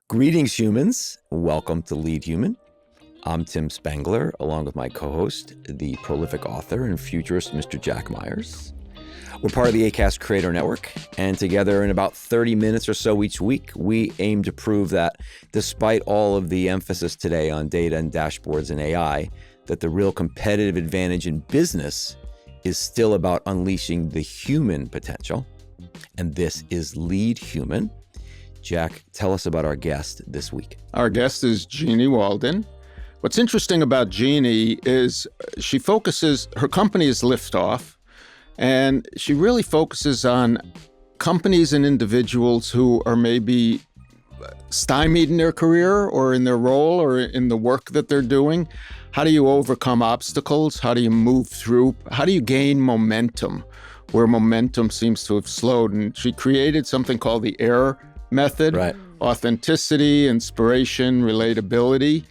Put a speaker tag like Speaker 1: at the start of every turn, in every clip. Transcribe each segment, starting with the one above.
Speaker 1: Greetings, humans. Welcome to Lead Human. I'm Tim Spengler, along with my co-host, the prolific author and futurist, Mr. Jack Myers. We're part of the Acast Creator Network, and together in about 30 minutes or so each week, we aim to prove that despite all of the emphasis today on data and dashboards and AI, that the real competitive advantage in business is still about unleashing the human potential. And this is Lead Human. Jack, tell us about our guest this week.
Speaker 2: Our guest is Jeanniey Walden. What's interesting about Jeanniey is she focuses, her company is LiftOff, and she really focuses on companies and individuals who are maybe stymied in their career or in their role or in the work that they're doing. How do you overcome obstacles? How do you move through? How do you gain momentum where momentum seems to have slowed? And she created something called the AIR method, right? Authenticity, inspiration, relatability.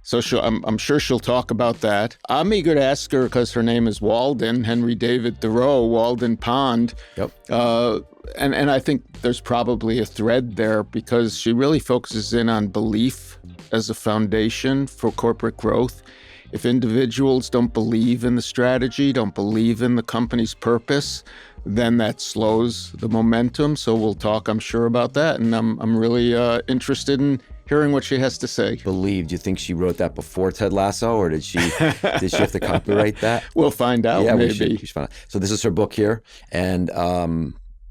Speaker 2: So I'm sure she'll talk about that. I'm eager to ask her because her name is Walden, Henry David Thoreau, Walden Pond.
Speaker 1: Yep.
Speaker 2: And I think there's probably a thread there because she really focuses in on belief as a foundation for corporate growth. If individuals don't believe in the strategy, don't believe in the company's purpose, then that slows the momentum. So we'll talk, I'm sure, about that. And I'm really interested in hearing what she has to say.
Speaker 1: Believe, do you think she wrote that before Ted Lasso, or did she have to copyright that?
Speaker 2: We'll find out,
Speaker 1: yeah,
Speaker 2: maybe.
Speaker 1: We should find out. So this is her book here, and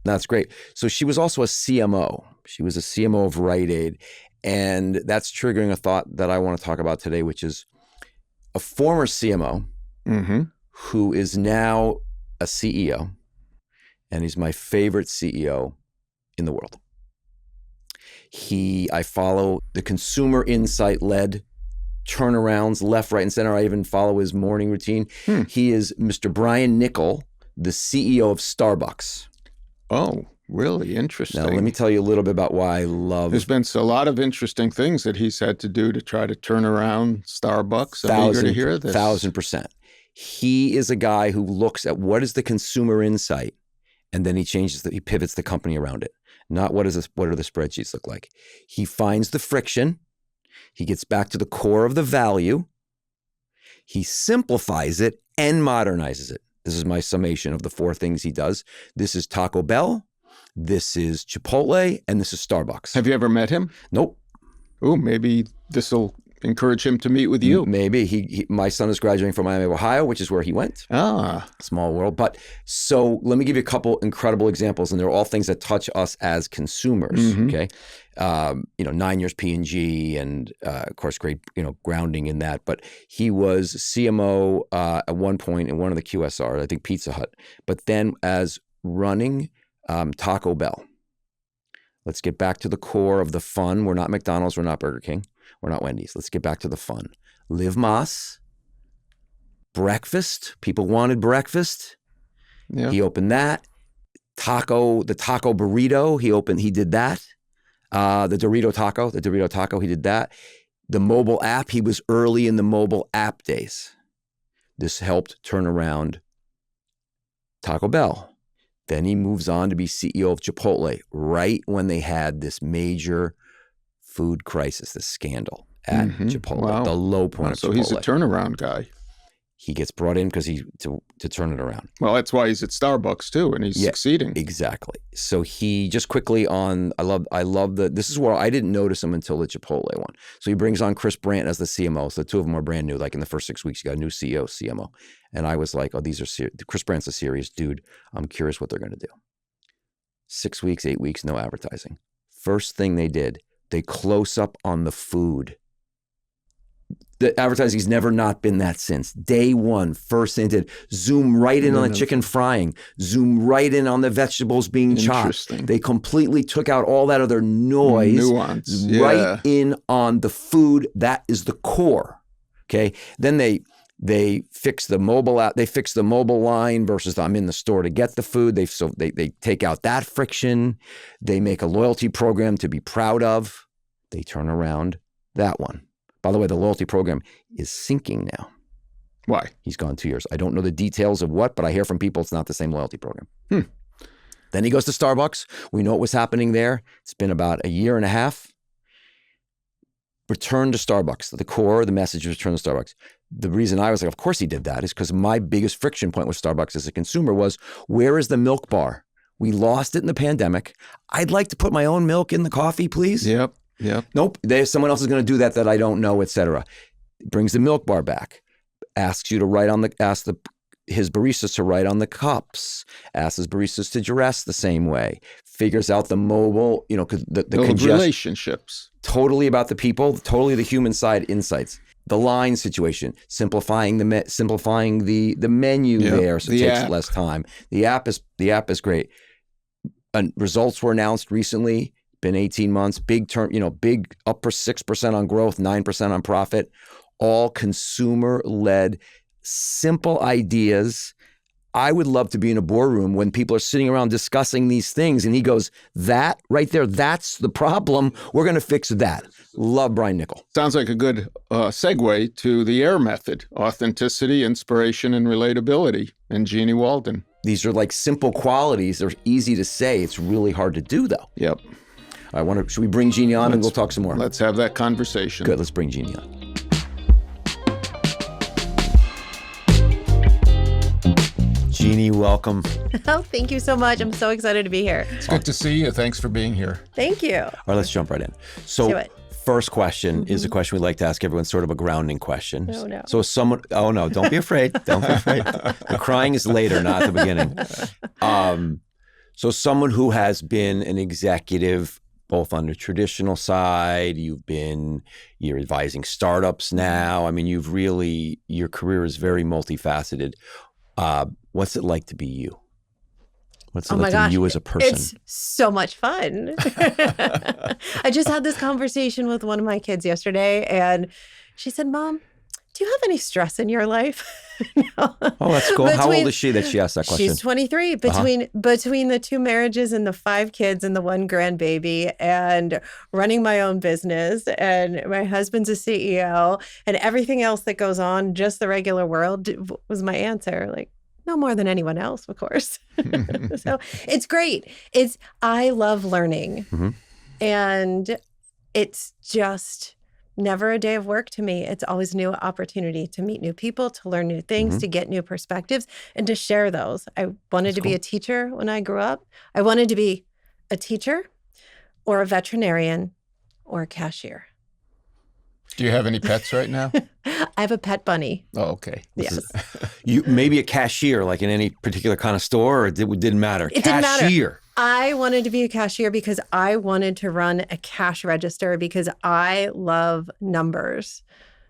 Speaker 1: that's great. So she was also a CMO. She was a CMO of Rite Aid, and that's triggering a thought that I want to talk about today, which is a former CMO who is now a CEO, and he's my favorite CEO in the world. I follow the consumer insight-led turnarounds left, right, and center. I even follow his morning routine. He is Mr. Brian Niccol, the CEO of Starbucks.
Speaker 2: Oh, really interesting.
Speaker 1: Now, let me tell you a little bit about why I love...
Speaker 2: There's been a lot of interesting things that he's had to do to try to turn around Starbucks. I'm eager to hear this.
Speaker 1: 1,000%. He is a guy who looks at what is the consumer insight, and then he pivots the company around it. Not what are the spreadsheets look like. He finds the friction. He gets back to the core of the value. He simplifies it and modernizes it. This is my summation of the 4 things he does. This is Taco Bell. This is Chipotle, and this is Starbucks.
Speaker 2: Have you ever met him?
Speaker 1: Nope.
Speaker 2: Oh, maybe this will encourage him to meet with you.
Speaker 1: Maybe. My son is graduating from Miami, Ohio, which is where he went. Small world. But so let me give you a couple incredible examples, and they're all things that touch us as consumers. Okay. 9 years P&G, and of course, great, grounding in that. But he was CMO at one point in one of the QSR, I think Pizza Hut, but then as running Taco Bell. Let's get back to the core of the fun. We're not McDonald's. We're not Burger King. We're not Wendy's. Let's get back to the fun. Live Mas, breakfast. People wanted breakfast. Yeah. He opened that. The taco burrito. He did that. The Dorito taco. He did that. The mobile app. He was early in the mobile app days. This helped turn around Taco Bell. Then he moves on to be CEO of Chipotle, right when they had this major food crisis, this scandal at Chipotle, the low point of Chipotle.
Speaker 2: So he's a turnaround guy.
Speaker 1: He gets brought in because to turn it around.
Speaker 2: Well, that's why he's at Starbucks too, and he's succeeding.
Speaker 1: Exactly. So he just quickly this is where I didn't notice him until the Chipotle one. So he brings on Chris Brandt as the CMO. So the two of them are brand new. Like in the first 6 weeks, you got a new CEO, CMO. And I was like, oh, Chris Brandt's a serious dude. I'm curious what they're going to do. 6 weeks, 8 weeks, no advertising. First thing they did, they close up on the food. The advertising's never not been that since. Day one, first thing they did, zoom right in on the chicken frying, zoom right in on the vegetables being chopped. They completely took out all that other nuance, right in on the food. That is the core. Okay. Then they fix the mobile app. They fix the mobile line versus I'm in the store to get the food. They take out that friction. They make a loyalty program to be proud of. They turn around that one. By the way, the loyalty program is sinking now.
Speaker 2: Why?
Speaker 1: He's gone 2 years. I don't know the details of what, but I hear from people it's not the same loyalty program. Then he goes to Starbucks. We know what was happening there. It's been about a year and a half. return to Starbucks. The core, the message is return to Starbucks. The reason I was like, of course he did that is because my biggest friction point with Starbucks as a consumer was, where is the milk bar? We lost it in the pandemic. I'd like to put my own milk in the coffee, please.
Speaker 2: Yep.
Speaker 1: Nope. Someone else is going to do that I don't know, et cetera. Brings the milk bar back. Asks you to his baristas to write on the cups. Asks his baristas to dress the same way. Figures out the mobile, because the
Speaker 2: relationships.
Speaker 1: Totally about the people. Totally the human side insights. The line situation, simplifying the menu there, so it takes less time. The app is great. And results were announced recently. Been 18 months. Big up for 6% on growth, 9% on profit. All consumer-led, simple ideas. I would love to be in a boardroom when people are sitting around discussing these things, and he goes, "That right there, that's the problem. We're going to fix that." Love Brian Niccol.
Speaker 2: Sounds like a good segue to the AIR method: authenticity, inspiration, and relatability. And Jeanniey Walden.
Speaker 1: These are like simple qualities. They're easy to say. It's really hard to do, though.
Speaker 2: Yep.
Speaker 1: Should we bring Jeanniey on and we'll talk some more?
Speaker 2: Let's have that conversation.
Speaker 1: Good. Let's bring Jeanniey on. Jeanniey, welcome.
Speaker 3: Oh, thank you so much. I'm so excited to be here.
Speaker 2: It's good to see you. Thanks for being here.
Speaker 3: Thank you.
Speaker 1: All right, let's jump right in. So,
Speaker 3: do it.
Speaker 1: First question is a question we like to ask everyone, sort of a grounding question.
Speaker 3: Oh, no.
Speaker 1: So no, don't be afraid. Don't be afraid. The crying is later, not at the beginning. So someone who has been an executive both on the traditional side, you're advising startups now. I mean, your career is very multifaceted. What's it like to be you? What's it like to be you as a person?
Speaker 3: It's so much fun. I just had this conversation with one of my kids yesterday, and she said, "Mom, do you have any stress in your life?" No.
Speaker 1: Oh, that's cool. How old is she that she asked that question?
Speaker 3: She's 23. Between the 2 marriages and the 5 kids and the 1 grandbaby and running my own business, and my husband's a CEO, and everything else that goes on, just the regular world, was my answer. Like, no more than anyone else, of course. So it's great. I love learning.
Speaker 1: Mm-hmm.
Speaker 3: And it's just never a day of work to me. It's always a new opportunity to meet new people, to learn new things, to get new perspectives, and to share those. I wanted to be a teacher when I grew up. I wanted to be a teacher or a veterinarian or a cashier.
Speaker 2: Do you have any pets right now?
Speaker 3: I have a pet bunny.
Speaker 2: Oh, okay.
Speaker 3: Yes.
Speaker 1: You maybe a cashier, like in any particular kind of store, or it didn't matter?
Speaker 3: It didn't matter. I wanted to be a cashier because I wanted to run a cash register because I love numbers.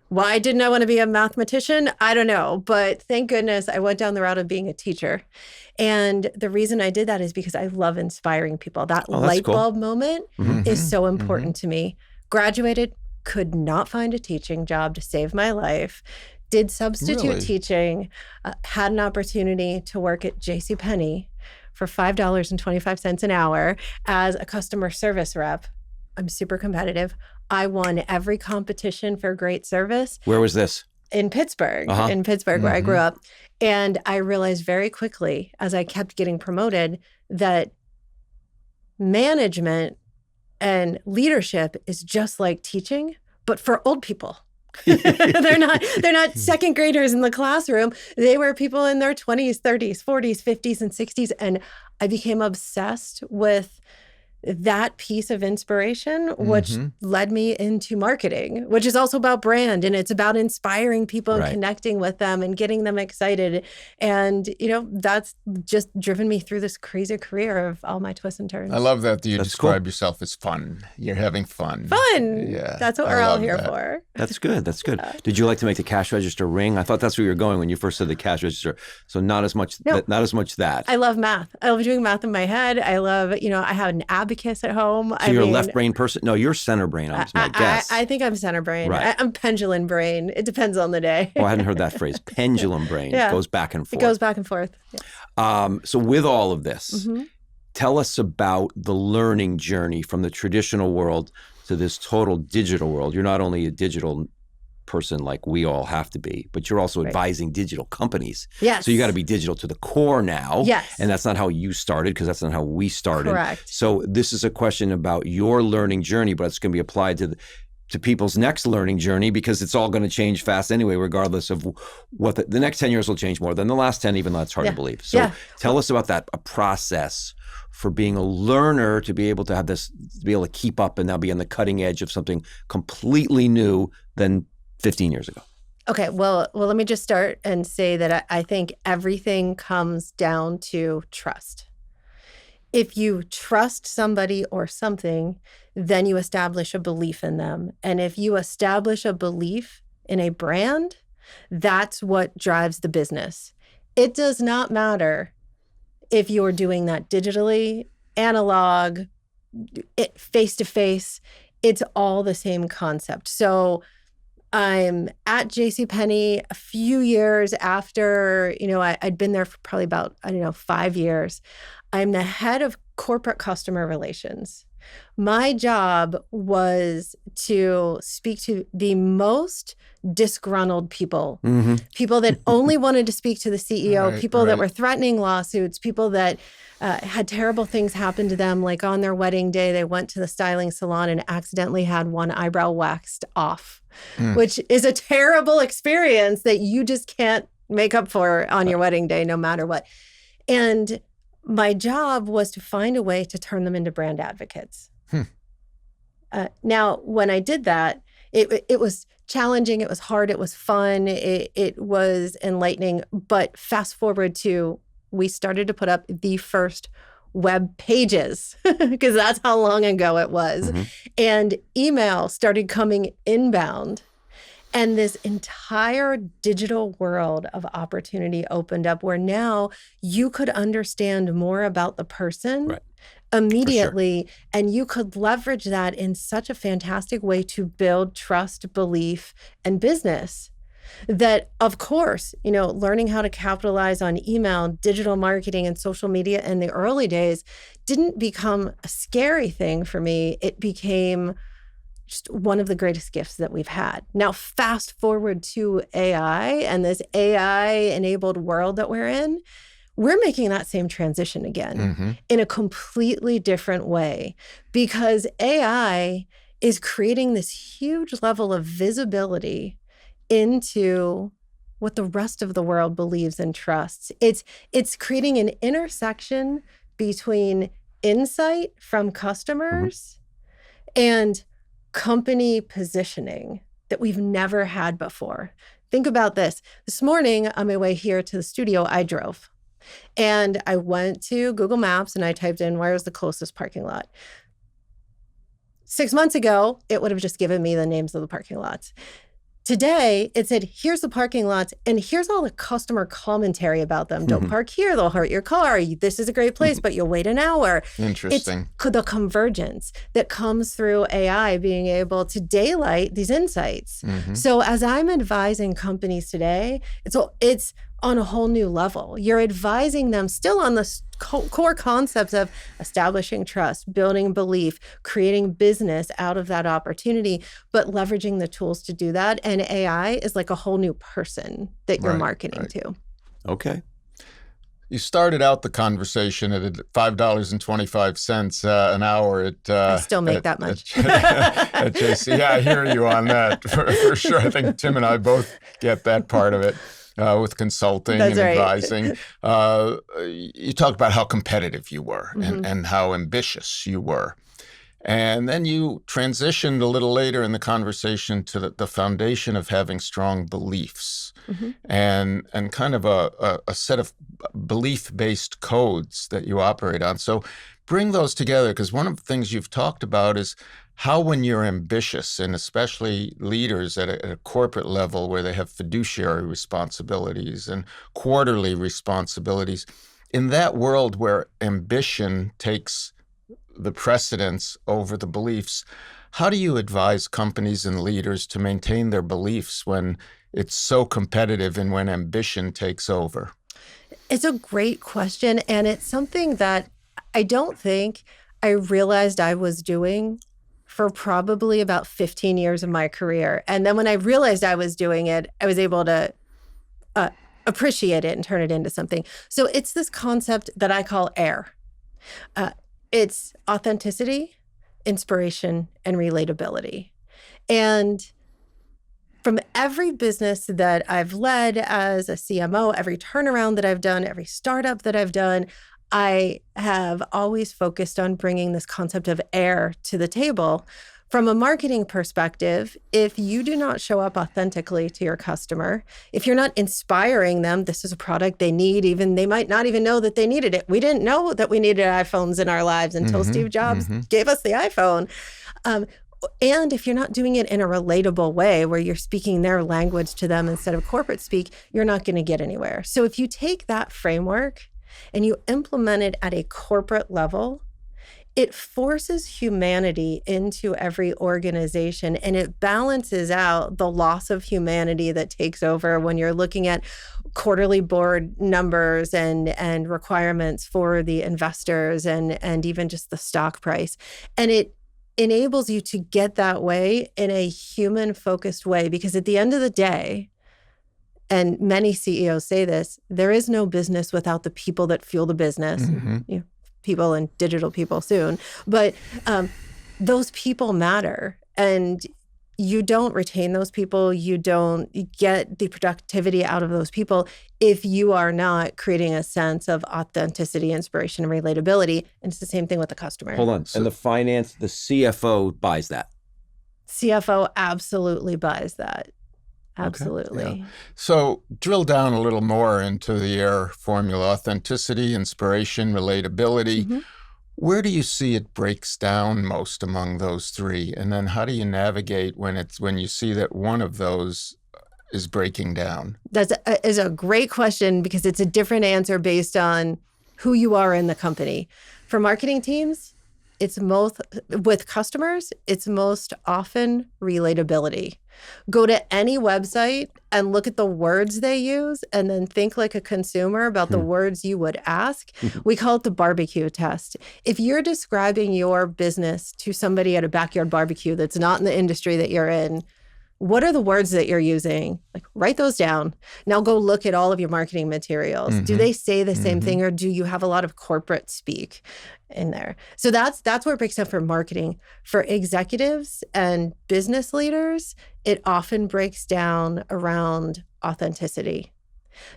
Speaker 3: Why didn't I want to be a mathematician? I don't know. But thank goodness I went down the route of being a teacher. And the reason I did that is because I love inspiring people. That light bulb moment is so important to me. Graduated, could not find a teaching job to save my life. Did substitute teaching, had an opportunity to work at JCPenney for $5.25 an hour as a customer service rep. I'm super competitive. I won every competition for great service.
Speaker 1: Where was this?
Speaker 3: In Pittsburgh, where I grew up. And I realized very quickly, as I kept getting promoted, that management and leadership is just like teaching, but for old people. They're not second graders in the classroom. They were people in their 20s, 30s, 40s, 50s, and 60s. And I became obsessed with that piece of inspiration, which led me into marketing, which is also about brand. And it's about inspiring people and connecting with them and getting them excited. And, that's just driven me through this crazy career of all my twists and turns.
Speaker 2: I love that you describe yourself as fun. You're having fun.
Speaker 3: Fun.
Speaker 2: Yeah.
Speaker 3: That's what we're all here for.
Speaker 1: That's good. That's good. Did you like to make the cash register ring? I thought that's where you were going when you first said the cash register. So not as much that.
Speaker 3: I love math. I love doing math in my head. I love, I have an abacus at home.
Speaker 1: So you're a left brain person? No, you're center brain, I was my guess.
Speaker 3: I think I'm center brain.
Speaker 1: Right.
Speaker 3: I'm pendulum brain. It depends on the day.
Speaker 1: Oh, I hadn't heard that phrase. Pendulum brain.
Speaker 3: Yeah.
Speaker 1: It goes back and forth.
Speaker 3: It goes back and forth. Yes.
Speaker 1: So with all of this, tell us about the learning journey from the traditional world to this total digital world. You're not only a digital person like we all have to be, but you're also advising digital companies.
Speaker 3: Yes.
Speaker 1: So you got to be digital to the core now.
Speaker 3: Yes.
Speaker 1: And that's not how you started, because that's not how we started.
Speaker 3: Correct.
Speaker 1: So this is a question about your learning journey, but it's going to be applied to to people's next learning journey, because it's all going to change fast anyway, regardless of what the next 10 years will change more than the last 10, even though it's hard to believe. So tell us about that, a process for being a learner to be able to have this, to be able to keep up and now be on the cutting edge of something completely new than 15 years ago.
Speaker 3: Okay, well, let me just start and say that I think everything comes down to trust. If you trust somebody or something, then you establish a belief in them. And if you establish a belief in a brand, that's what drives the business. It does not matter if you're doing that digitally, analog, face-to-face. It's all the same concept. So I'm at JCPenney a few years after, I'd been there for probably about, 5 years. I'm the head of corporate customer relations. My job was to speak to the most disgruntled people, people that only wanted to speak to the CEO, people that were threatening lawsuits, people that had terrible things happen to them, like on their wedding day, they went to the styling salon and accidentally had one eyebrow waxed off, which is a terrible experience that you just can't make up for on your wedding day, no matter what. And my job was to find a way to turn them into brand advocates. Now, when I did that, it was challenging, it was hard, it was fun, it was enlightening. But fast forward to, we started to put up the first web pages, because that's how long ago it was. And email started coming inbound. And this entire digital world of opportunity opened up, where now you could understand more about the person immediately, and you could leverage that in such a fantastic way to build trust, belief, and business. That, of course, learning how to capitalize on email, digital marketing, and social media in the early days didn't become a scary thing for me. It became just one of the greatest gifts that we've had. Now, fast forward to AI and this AI-enabled world that we're in, we're making that same transition again in a completely different way, because AI is creating this huge level of visibility into what the rest of the world believes and trusts. It's creating an intersection between insight from customers and company positioning that we've never had before. Think about this. This morning on my way here to the studio, I drove. And I went to Google Maps and I typed in, where's the closest parking lot? 6 months ago, it would have just given me the names of the parking lots. Today, it said, here's the parking lots, and here's all the customer commentary about them. Don't park here, they'll hurt your car. This is a great place, but you'll wait an hour.
Speaker 2: Interesting.
Speaker 3: It's the convergence that comes through AI being able to daylight these insights. So as I'm advising companies today, it's on a whole new level. You're advising them still on the core concepts of establishing trust, building belief, creating business out of that opportunity, but leveraging the tools to do that. And AI is like a whole new person that you're marketing to.
Speaker 1: Okay.
Speaker 2: You started out the conversation at $5.25 an hour at
Speaker 3: I still make that much.
Speaker 2: At JC. Yeah, I hear you on that for sure. I think Tim and I both get that part of it. With consulting and advising. You talked about how competitive you were and how ambitious you were. And then you transitioned a little later in the conversation to the foundation of having strong beliefs and kind of a set of belief-based codes that you operate on. So bring those together, because one of the things you've talked about is how, when you're ambitious, and especially leaders at a corporate level where they have fiduciary responsibilities and quarterly responsibilities, in that world where ambition takes the precedence over the beliefs, how do you advise companies and leaders to maintain their beliefs when it's so competitive and when ambition takes over?
Speaker 3: It's a great question, and it's something that I don't think I realized I was doing for probably about 15 years of my career. And then when I realized I was doing it, I was able to appreciate it and turn it into something. So it's this concept that I call AIR. It's authenticity, inspiration, and relatability. And from every business that I've led as a CMO, every turnaround that I've done, every startup that I've done, I have always focused on bringing this concept of air to the table. From a marketing perspective, if you do not show up authentically to your customer, if you're not inspiring them, this is a product they need, even they might not even know that they needed it. We didn't know that we needed iPhones in our lives until Steve Jobs gave us the iPhone. And if you're not doing it in a relatable way where you're speaking their language to them instead of corporate speak, you're not going to get anywhere. So if you take that framework and you implement it at a corporate level, it forces humanity into every organization, and it balances out the loss of humanity that takes over when you're looking at quarterly board numbers and requirements for the investors and even just the stock price. And it enables you to get that way in a human-focused way, because at the end of the day, and many CEOs say this, there is no business without the people that fuel the business. You know, people and digital people soon. But those people matter. And you don't retain those people. You don't get the productivity out of those people if you are not creating a sense of authenticity, inspiration, and relatability. And it's the same thing with the customer.
Speaker 1: Hold on. And the CFO buys that.
Speaker 3: CFO absolutely buys that. Absolutely.
Speaker 2: Okay. Yeah. So drill down a little more into the AIR formula: authenticity, inspiration, relatability. Where do you see it breaks down most among those three? And then how do you navigate when you see that one of those is breaking down?
Speaker 3: That is a great question, because it's a different answer based on who you are in the company. For marketing teams, it's most, with customers, it's most often relatability. Go to any website and look at the words they use and then think like a consumer about the words you would ask. We call it the barbecue test. If you're describing your business to somebody at a backyard barbecue that's not in the industry that you're in, what are the words that you're using? Like, write those down. Now go look at all of your marketing materials. Do they say the same thing, or do you have a lot of corporate speak in there? So that's where it breaks down for marketing. For executives and business leaders, it often breaks down around authenticity.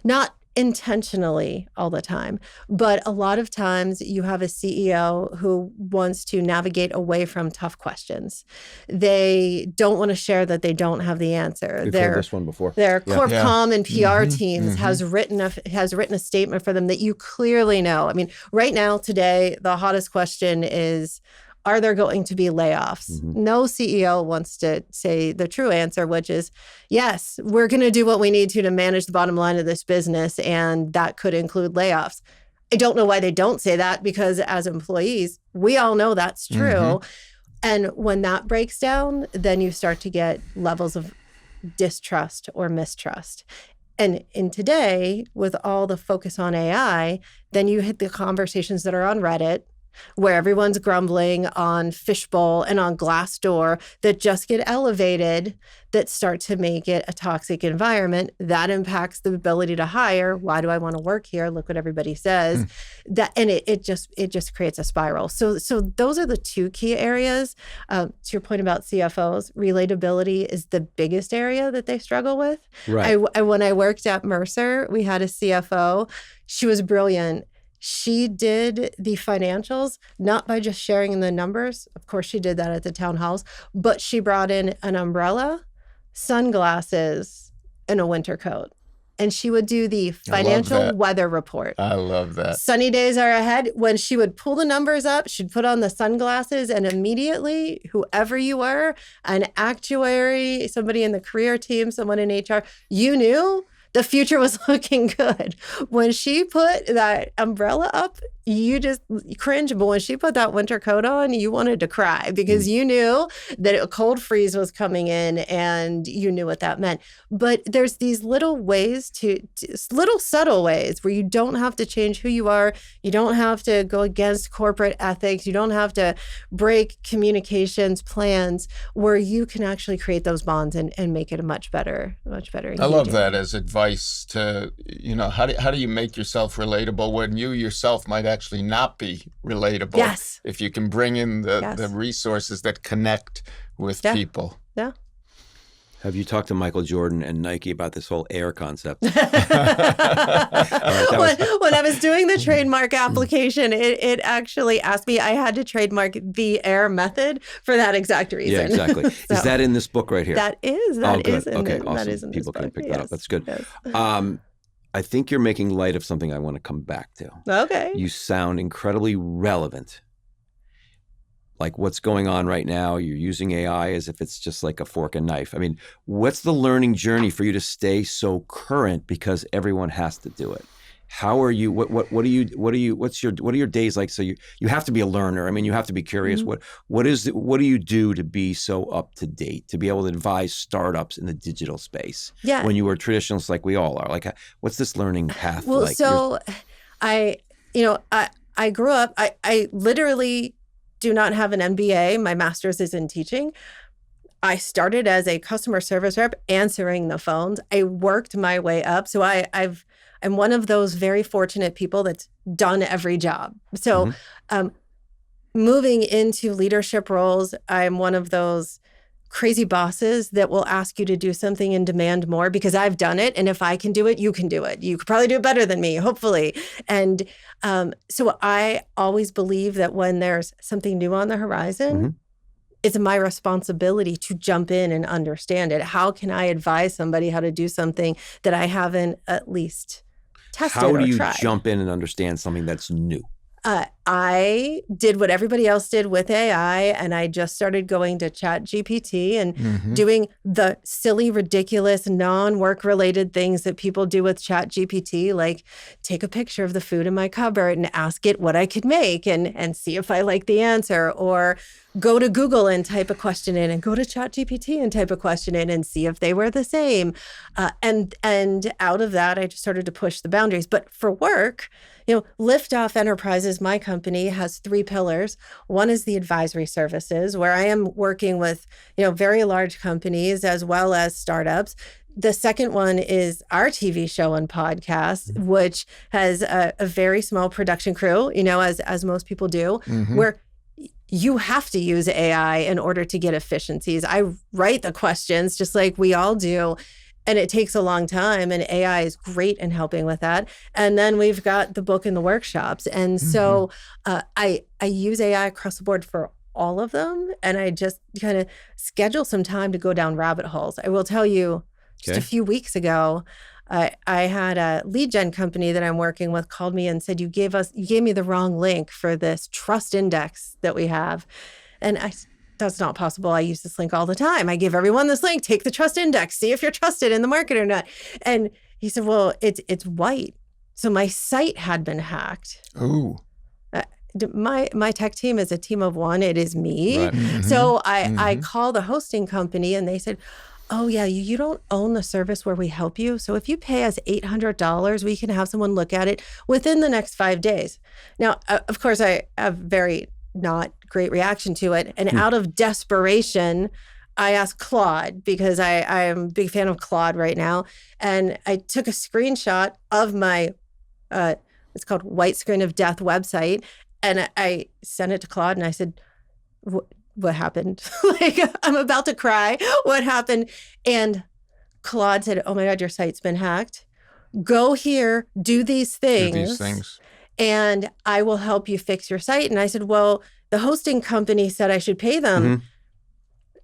Speaker 3: Not intentionally all the time, but a lot of times you have a CEO who wants to navigate away from tough questions. They don't want to share that they don't have the answer.
Speaker 1: We've heard this one before.
Speaker 3: Their Corp Comm and PR teams has written a statement for them that you clearly know. I mean, right now, today, the hottest question is, are there going to be layoffs? No CEO wants to say the true answer, which is, yes, we're going to do what we need to manage the bottom line of this business, and that could include layoffs. I don't know why they don't say that, because as employees, we all know that's true. And when that breaks down, then you start to get levels of distrust or mistrust. And in today, with all the focus on AI, then you hit the conversations that are on Reddit, where everyone's grumbling on Fishbowl and on Glassdoor, that just get elevated, that start to make it a toxic environment. That impacts the ability to hire. Why do I want to work here? Look what everybody says. It just creates a spiral. So those are the two key areas. To your point about CFOs, relatability is the biggest area that they struggle with. Right. When I worked at Mercer, we had a CFO. She was brilliant. She did the financials, not by just sharing the numbers. Of course, she did that at the town halls, but she brought in an umbrella, sunglasses, and a winter coat. And she would do the financial weather report.
Speaker 2: I love that.
Speaker 3: Sunny days are ahead. When she would pull the numbers up, she'd put on the sunglasses, and immediately, whoever you were, an actuary, somebody in the career team, someone in HR, you knew the future was looking good. When she put that umbrella up, you just cringe. But when she put that winter coat on, you wanted to cry, because you knew that a cold freeze was coming in, and you knew what that meant. But there's these little ways little subtle ways where you don't have to change who you are. You don't have to go against corporate ethics. You don't have to break communications plans, where you can actually create those bonds and make it a much better engagement.
Speaker 2: I love that as advice to, how do you make yourself relatable when you yourself might actually not be relatable?
Speaker 3: Yes.
Speaker 2: If you can bring in the resources that connect with people.
Speaker 3: Yeah.
Speaker 1: Have you talked to Michael Jordan and Nike about this whole air concept?
Speaker 3: When I was doing the trademark application, it actually asked me, I had to trademark the air method for that exact reason.
Speaker 1: Yeah, exactly.
Speaker 3: So,
Speaker 1: is that in this book right here?
Speaker 3: That is. That
Speaker 1: good.
Speaker 3: is in
Speaker 1: okay,
Speaker 3: the,
Speaker 1: awesome.
Speaker 3: That is in
Speaker 1: People
Speaker 3: this
Speaker 1: can
Speaker 3: book.
Speaker 1: pick that up. That's good.
Speaker 3: Yes.
Speaker 1: I think you're making light of something I want to come back to.
Speaker 3: Okay.
Speaker 1: You sound incredibly relevant. Like what's going on right now, you're using AI as if it's just like a fork and knife. I mean, what's the learning journey for you to stay so current because everyone has to do it? How are you, what are your days like? So you have to be a learner. I mean, you have to be curious.
Speaker 3: Mm-hmm.
Speaker 1: What do you do to be so up to date, to be able to advise startups in the digital space?
Speaker 3: Yeah.
Speaker 1: When you were traditionalists like we all are, like what's this learning path
Speaker 3: well,
Speaker 1: like?
Speaker 3: So I grew up, I literally do not have an MBA. My master's is in teaching. I started as a customer service rep answering the phones. I worked my way up. So I'm one of those very fortunate people that's done every job. So moving into leadership roles, I'm one of those crazy bosses that will ask you to do something and demand more because I've done it. And if I can do it, you can do it. You could probably do it better than me, hopefully. And so I always believe that when there's something new on the horizon, it's my responsibility to jump in and understand it. How can I advise somebody how to do something that I haven't at least tested or tried?
Speaker 1: How do you jump in and understand something that's new?
Speaker 3: I did what everybody else did with AI, and I just started going to ChatGPT and doing the silly, ridiculous, non-work related things that people do with ChatGPT, like take a picture of the food in my cupboard and ask it what I could make and see if I like the answer, or go to Google and type a question in and go to ChatGPT and type a question in and see if they were the same. And out of that, I just started to push the boundaries. But for work, LiftOff Enterprises, my company, has 3 pillars. One is the advisory services, where I am working with, very large companies as well as startups. The second one is our TV show and podcast, which has a very small production crew, as most people do, where you have to use AI in order to get efficiencies. I write the questions just like we all do. And it takes a long time, and AI is great in helping with that. And then we've got the book and the workshops. And so I use AI across the board for all of them. And I just kind of schedule some time to go down rabbit holes. I will tell you, just a few weeks ago, I had a lead gen company that I'm working with called me and said, you gave me the wrong link for this trust index that we have. And that's not possible. I use this link all the time. I give everyone this link, take the trust index, see if you're trusted in the market or not. And he said, well, it's white. So my site had been hacked.
Speaker 2: Ooh.
Speaker 3: My tech team is a team of one. It is me.
Speaker 1: Right.
Speaker 3: So I call the hosting company and they said, oh yeah, you don't own the service where we help you. So if you pay us $800, we can have someone look at it within the next 5 days. Now, of course, I have very not great reaction to it. And out of desperation, I asked Claude, because I am a big fan of Claude right now. And I took a screenshot of my, it's called White Screen of Death website. And I sent it to Claude and I said, what happened? Like, I'm about to cry. What happened? And Claude said, oh my God, your site's been hacked. Go here, do these things. And I will help you fix your site. And I said, well, the hosting company said I should pay them.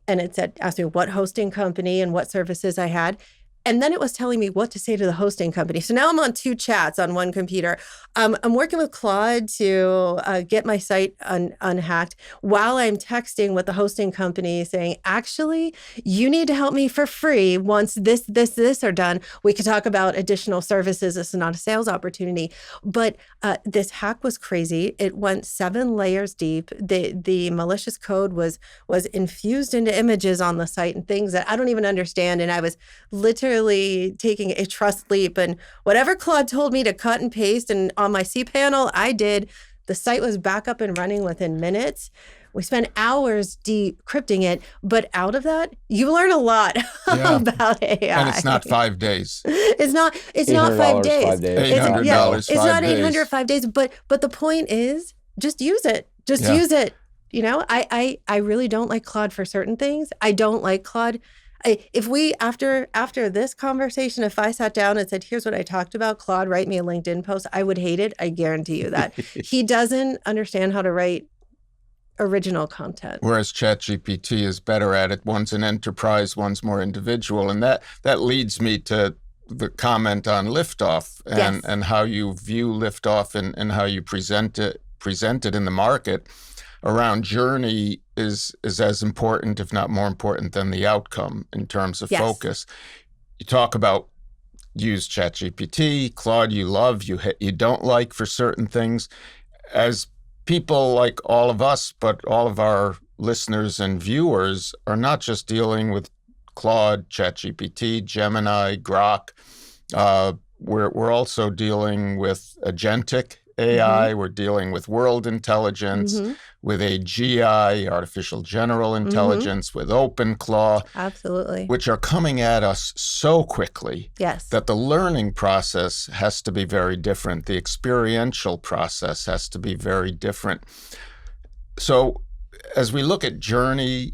Speaker 3: And it asked me what hosting company and what services I had. And then it was telling me what to say to the hosting company. So now I'm on 2 chats on one computer. I'm working with Claude to get my site unhacked while I'm texting with the hosting company saying, actually, you need to help me for free. Once this are done, we could talk about additional services. This is not a sales opportunity. But this hack was crazy. It went 7 layers deep. The malicious code was infused into images on the site and things that I don't even understand. And I was literally taking a trust leap, and whatever Claude told me to cut and paste and on my cPanel, I did. The site was back up and running within minutes. We spent hours decrypting it, but out of that, you learn a lot about AI.
Speaker 2: And it's not 5 days.
Speaker 3: It's not 5 days.
Speaker 1: $5 days.
Speaker 2: $800
Speaker 3: It's not
Speaker 2: 5 days.
Speaker 3: 800 5 days, but the point is just use it. Use it. I really don't like Claude for certain things. I don't like Claude. If we, after this conversation, if I sat down and said, here's what I talked about, Claude, write me a LinkedIn post, I would hate it. I guarantee you that. He doesn't understand how to write original content.
Speaker 2: Whereas ChatGPT is better at it. One's an enterprise, one's more individual. And that leads me to the comment on LiftOff and how you view LiftOff and how you present it in the market around journey is as important, if not more important, than the outcome in terms of focus. You talk about use ChatGPT, Claude you love, you don't like for certain things. As people like all of us, but all of our listeners and viewers are not just dealing with Claude, ChatGPT, Gemini, Grok. We're also dealing with agentic AI. We're dealing with world intelligence, with AGI, artificial general intelligence, with OpenClaw.
Speaker 3: Absolutely.
Speaker 2: Which are coming at us so quickly that the learning process has to be very different. The experiential process has to be very different. So as we look at journey,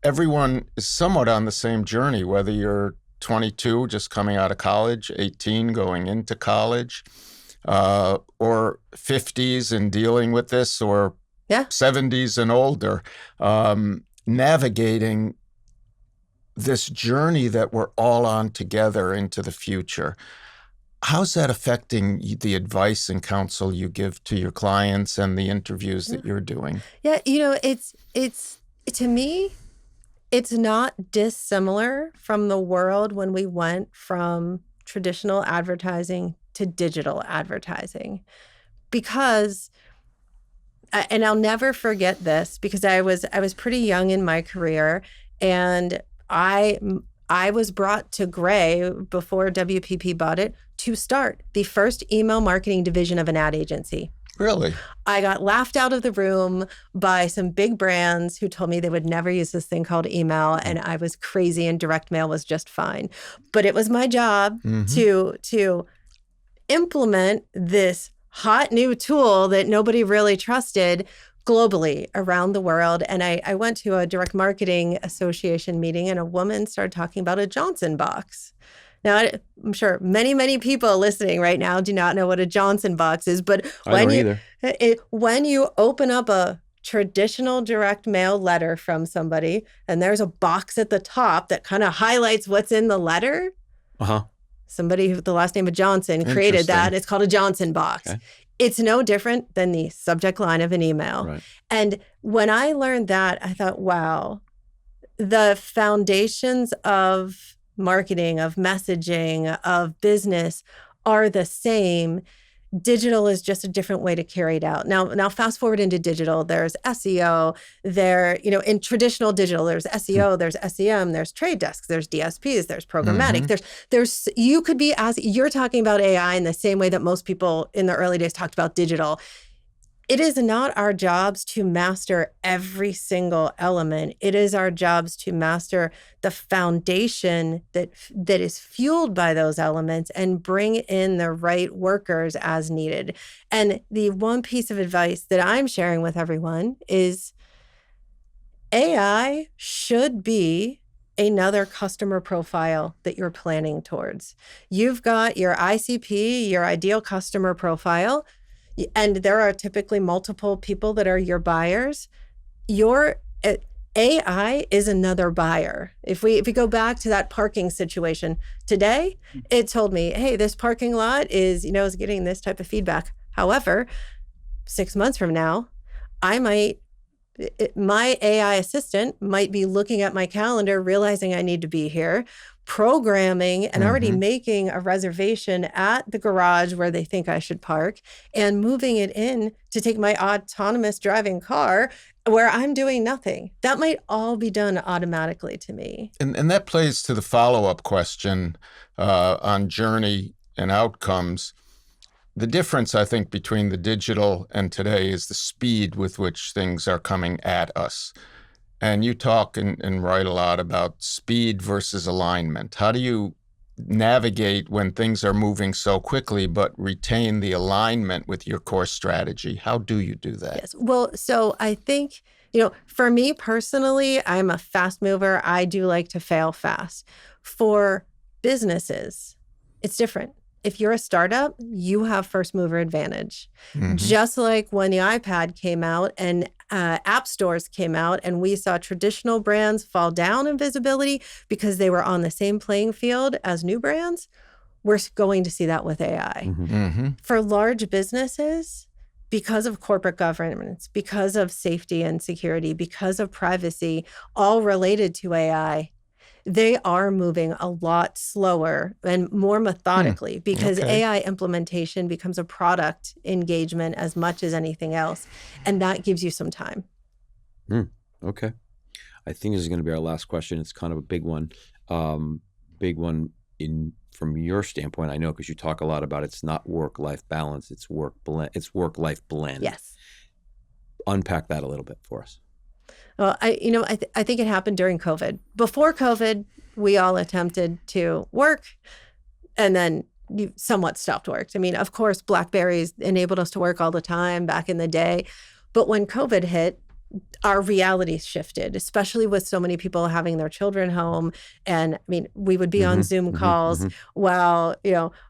Speaker 2: everyone is somewhat on the same journey, whether you're 22, just coming out of college, 18, going into college, or 50s and dealing with this, or 70s and older, navigating this journey that we're all on together into the future. How's that affecting the advice and counsel you give to your clients and the interviews that you're doing?
Speaker 3: Yeah, it's to me, it's not dissimilar from the world when we went from traditional advertising to digital advertising. Because, and I'll never forget this, because I was pretty young in my career, and I was brought to Gray before WPP bought it to start the first email marketing division of an ad agency.
Speaker 2: Really?
Speaker 3: I got laughed out of the room by some big brands who told me they would never use this thing called email, and I was crazy and direct mail was just fine. But it was my job to implement this hot new tool that nobody really trusted globally around the world. And I went to a direct marketing association meeting, and a woman started talking about a Johnson box. Now, I'm sure many, many people listening right now do not know what a Johnson box is, but when you open up a traditional direct mail letter from somebody, and there's a box at the top that kind of highlights what's in the letter, somebody with the last name of Johnson created that. It's called a Johnson box. Okay. It's no different than the subject line of an email. Right. And when I learned that, I thought, wow, the foundations of marketing, of messaging, of business are the same. Digital is just a different way to carry it out. Now fast forward into digital, there's SEO, in traditional digital, there's SEO, there's SEM, there's trade desks, there's DSPs, there's programmatic, there's you could be, as you're talking about AI in the same way that most people in the early days talked about digital. It is not our jobs to master every single element. It is our jobs to master the foundation that is fueled by those elements and bring in the right workers as needed. And the one piece of advice that I'm sharing with everyone is AI should be another customer profile that you're planning towards. You've got your ICP, your ideal customer profile, and there are typically multiple people that are your buyers. Your AI is another buyer. If we go back to that parking situation today, it told me, hey, this parking lot is getting this type of feedback. However, 6 months from now, my AI assistant might be looking at my calendar, realizing I need to be here, programming and already making a reservation at the garage where they think I should park, and moving it in to take my autonomous driving car where I'm doing nothing. That might all be done automatically to me.
Speaker 2: And that plays to the follow-up question on journey and outcomes. The difference, I think, between the digital and today is the speed with which things are coming at us. And you talk and write a lot about speed versus alignment. How do you navigate when things are moving so quickly, but retain the alignment with your core strategy? How do you do that?
Speaker 3: Yes. Well, so I think, for me personally, I'm a fast mover. I do like to fail fast. For businesses, it's different. If you're a startup, you have first mover advantage. Mm-hmm. Just like when the iPad came out and app stores came out and we saw traditional brands fall down in visibility because they were on the same playing field as new brands, we're going to see that with AI. Mm-hmm. For large businesses, because of corporate governance, because of safety and security, because of privacy, all related to AI, they are moving a lot slower and more methodically because AI implementation becomes a product engagement as much as anything else. And that gives you some time.
Speaker 1: Okay. I think this is going to be our last question. It's kind of a big one. From your standpoint, I know because you talk a lot about it's not work-life balance, it's work-life blend.
Speaker 3: Yes.
Speaker 1: Unpack that a little bit for us.
Speaker 3: Well, I think it happened during COVID. Before COVID, we all attempted to work and then you somewhat stopped work. I mean, of course, BlackBerries enabled us to work all the time back in the day. But when COVID hit, our reality shifted, especially with so many people having their children home. And I mean, we would be on Zoom calls while,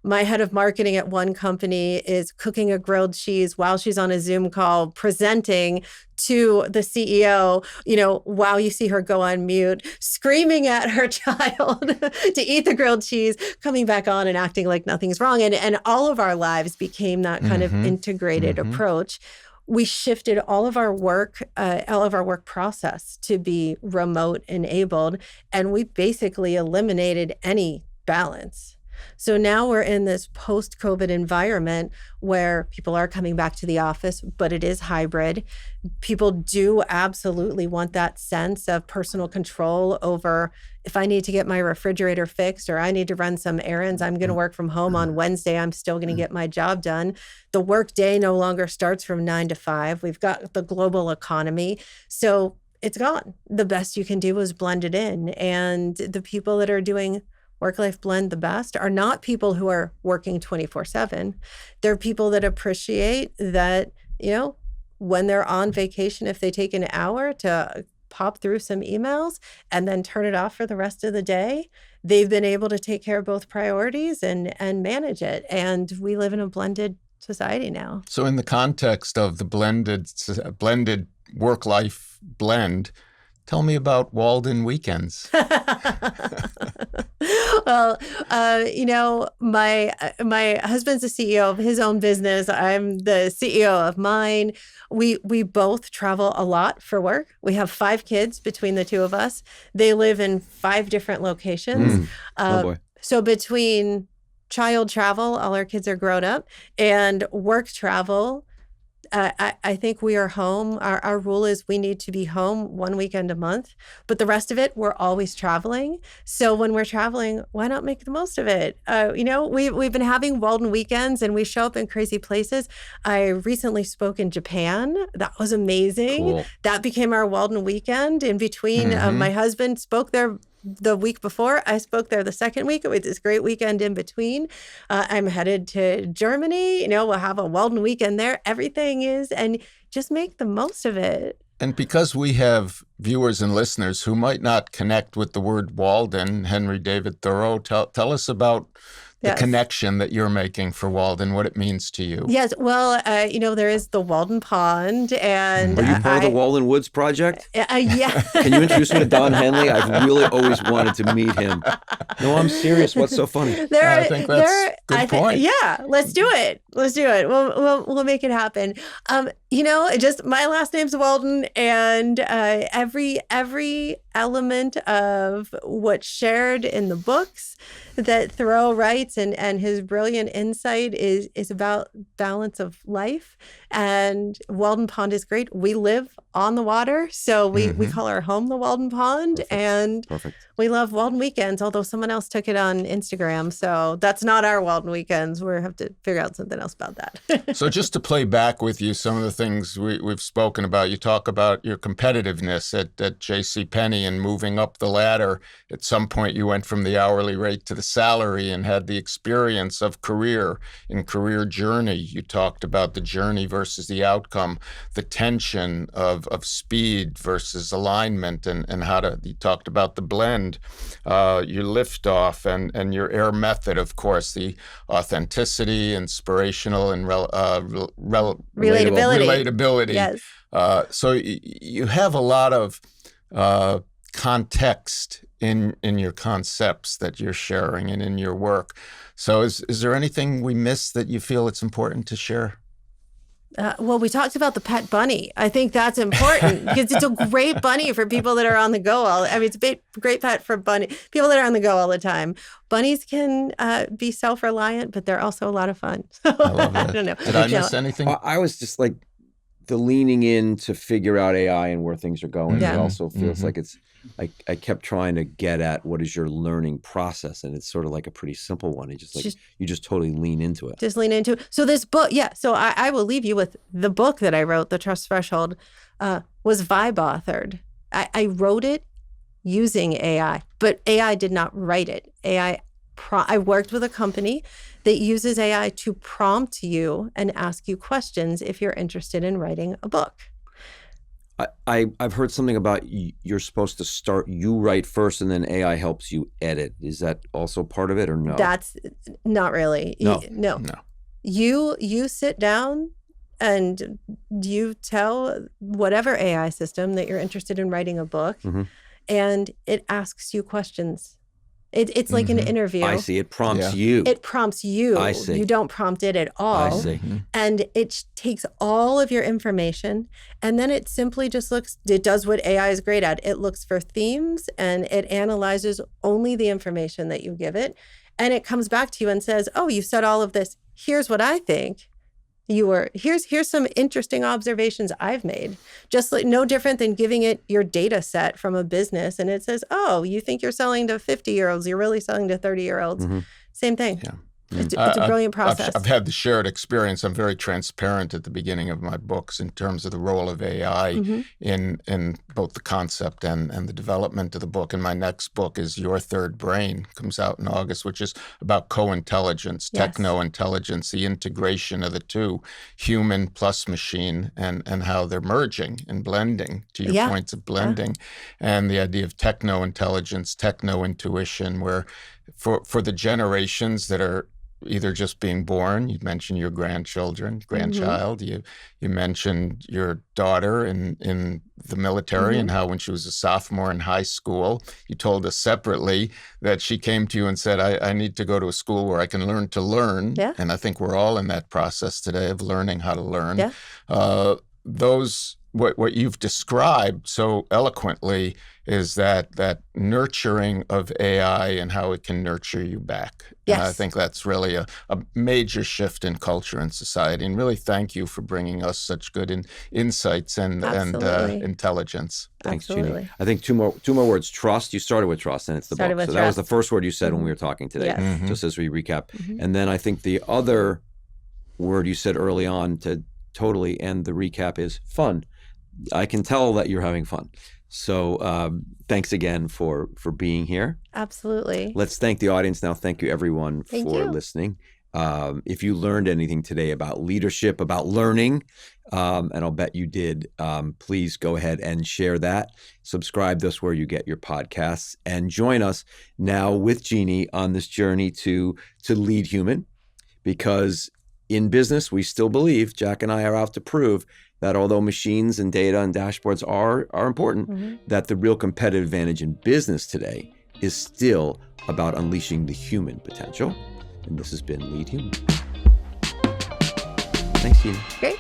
Speaker 3: my head of marketing at one company is cooking a grilled cheese while she's on a Zoom call presenting to the CEO, while you see her go on mute, screaming at her child to eat the grilled cheese, coming back on and acting like nothing's wrong. And all of our lives became that kind of integrated approach. We shifted all of our work process to be remote enabled, and we basically eliminated any balance. So now we're in this post-COVID environment where people are coming back to the office, but it is hybrid. People do absolutely want that sense of personal control over if I need to get my refrigerator fixed or I need to run some errands, I'm going to work from home on Wednesday. I'm still going to get my job done. The work day no longer starts from 9 to 5. We've got the global economy. So it's gone. The best you can do is blend it in. And the people that are doing work-life blend the best are not people who are working 24/7. They're people that appreciate that, when they're on vacation, if they take an hour to pop through some emails and then turn it off for the rest of the day, they've been able to take care of both priorities and manage it. And we live in a blended society now.
Speaker 2: So in the context of the blended work-life blend, tell me about Walden Weekends.
Speaker 3: Well, my husband's the CEO of his own business. I'm the CEO of mine. We both travel a lot for work. We have 5 kids between the two of us. They live in 5 different locations.
Speaker 1: Oh boy.
Speaker 3: So between child travel, all our kids are grown up, and work travel, I think we are home. Our rule is we need to be home 1 weekend a month, but the rest of it, we're always traveling. So when we're traveling, why not make the most of it? We've been having Walden Weekends and we show up in crazy places. I recently spoke in Japan. That was amazing.
Speaker 1: Cool.
Speaker 3: That became our Walden Weekend. In between, my husband spoke there the week before. I spoke there the second week. It was this great weekend in between. I'm headed to Germany. We'll have a Walden Weekend there. Everything is, and just make the most of it.
Speaker 2: And because we have viewers and listeners who might not connect with the word Walden, Henry David Thoreau, tell us about the connection that you're making for Walden, what it means to you.
Speaker 3: Yes. Well, there is the Walden Pond. And
Speaker 1: are you part of the Walden Woods Project?
Speaker 3: Yeah.
Speaker 1: Can you introduce me to Don Henley? I've really always wanted to meet him. No, I'm serious. What's so funny?
Speaker 2: I think that's a good point.
Speaker 3: Yeah. Let's do it. We'll make it happen. Just my last name's Walden, and every element of what's shared in the books that Thoreau writes and his brilliant insight is about balance of life. And Walden Pond is great. We live on the water, so we call our home the Walden Pond. Perfect. And we love Walden Weekends, although someone else took it on Instagram. So that's not our Walden Weekends. We'll have to figure out something else about that.
Speaker 2: So just to play back with you some of the things we've spoken about, you talk about your competitiveness at JCPenney and moving up the ladder. At some point, you went from the hourly rate to the salary and had the experience of career journey. You talked about the journey versus the outcome, the tension of speed versus alignment, and you talked about the blend, your LiftOff and your AIR method, of course, the authenticity, inspirational, and relatability.
Speaker 3: Yes.
Speaker 2: So you have a lot of context in your concepts that you're sharing and in your work. So is there anything we missed that you feel it's important to share?
Speaker 3: Well, we talked about the pet bunny. I think that's important because it's a great bunny for people that are on the go. It's a great pet for people that are on the go all the time. Bunnies can be self-reliant, but they're also a lot of fun.
Speaker 2: I love it.
Speaker 3: I don't know.
Speaker 2: Did I miss anything?
Speaker 1: I was just like the leaning in to figure out AI and where things are going.
Speaker 3: Yeah.
Speaker 1: It also feels like it's I kept trying to get at what is your learning process, and it's sort of like a pretty simple one. It's just you just totally lean into it.
Speaker 3: Just lean into it. So this book, so I will leave you with the book that I wrote, The Trust Threshold, was Vibe authored. I wrote it using AI, but AI did not write it. I worked with a company that uses AI to prompt you and ask you questions if you're interested in writing a book.
Speaker 1: I've heard something about you're supposed to start, you write first and then AI helps you edit. Is that also part of it or no?
Speaker 3: That's not really.
Speaker 1: No.
Speaker 3: You sit down and you tell whatever AI system that you're interested in writing a book, and it asks you questions. It's like an interview.
Speaker 1: I see. It prompts you.
Speaker 3: It prompts you.
Speaker 1: I see.
Speaker 3: You don't prompt it at all.
Speaker 1: I see.
Speaker 3: And it takes all of your information, and then it simply just it does what AI is great at. It looks for themes, and it analyzes only the information that you give it. And it comes back to you and says, oh, you said all of this. Here's what I think. Here's some interesting observations I've made. Just like no different than giving it your data set from a business, and it says, oh, you think you're selling to 50-year-olds, you're really selling to 30-year-olds. Same thing.
Speaker 2: Yeah.
Speaker 3: It's a brilliant process.
Speaker 2: I've had the shared experience. I'm very transparent at the beginning of my books in terms of the role of AI in both the concept and the development of the book. And my next book is Your Third Brain, comes out in August, which is about co-intelligence, techno-intelligence, the integration of the two, human plus machine, and how they're merging and blending, to your points of blending, and the idea of techno-intelligence, techno-intuition, where for the generations that are either just being born, you mentioned your grandchild, you mentioned your daughter in the military and how when she was a sophomore in high school, you told us separately that she came to you and said, I need to go to a school where I can learn to learn. Yeah. And I think we're all in that process today of learning how to learn. Yeah. What you've described so eloquently is that nurturing of AI and how it can nurture you back. Yes. And I think that's really a major shift in culture and society. And really thank you for bringing us such good insights and intelligence.
Speaker 1: Thanks, Jeannie. I think two more words. Trust. You started with trust, and it's the book. So that was the first word you said when we were talking today, just as we recap. And then I think the other word you said early on to totally end the recap is fun. I can tell that you're having fun. So thanks again for being here.
Speaker 3: Absolutely.
Speaker 1: Let's thank the audience now. Thank you, everyone, for listening. If you learned anything today about leadership, about learning, and I'll bet you did, please go ahead and share that. Subscribe to us where you get your podcasts, and join us now with Jeannie on this journey to lead human, because in business, we still believe, Jack and I are out to prove, that although machines and data and dashboards are important, that the real competitive advantage in business today is still about unleashing the human potential. And this has been Lead Human. Thanks, Jeannie.
Speaker 3: Great.